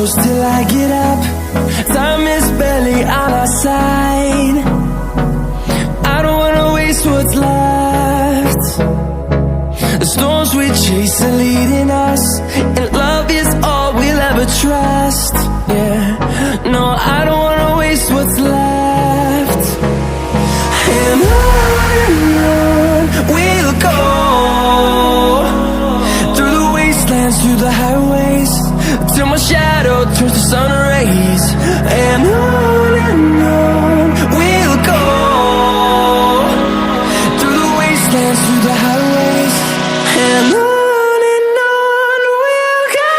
close till I get up. Time is barely on our side. I don't wanna waste what's left. The storms we chase are leading us, and love is all we'll ever trust. Yeah, no, I don't wanna waste what's left. And on we'll go, through the wastelands, through the highways, till my shadow turns to sun rays. And on we'll go, through the wastelands, through the highways, and on we'll go.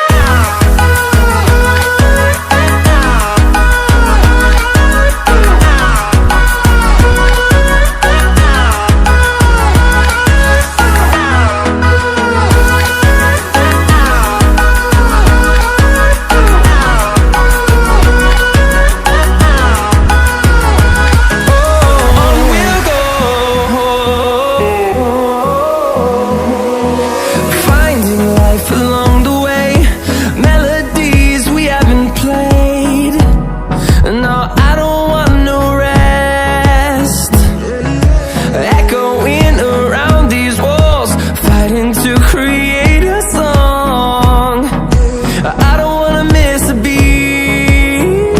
To create a song, I don't wanna miss a beat.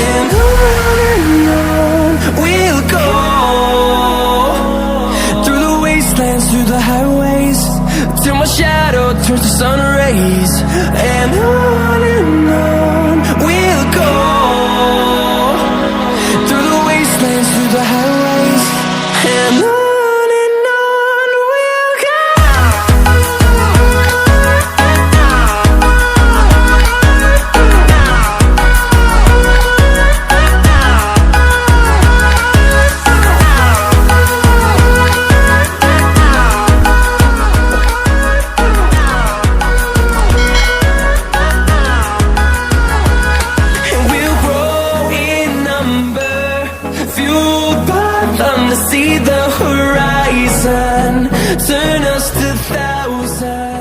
And on we'll go, through the wastelands, through the highways, till my shadow turns to sun rays. And on we'll go, through the wastelands, through the highways, and on. Fueled by them to see the horizon, turn us to thousands.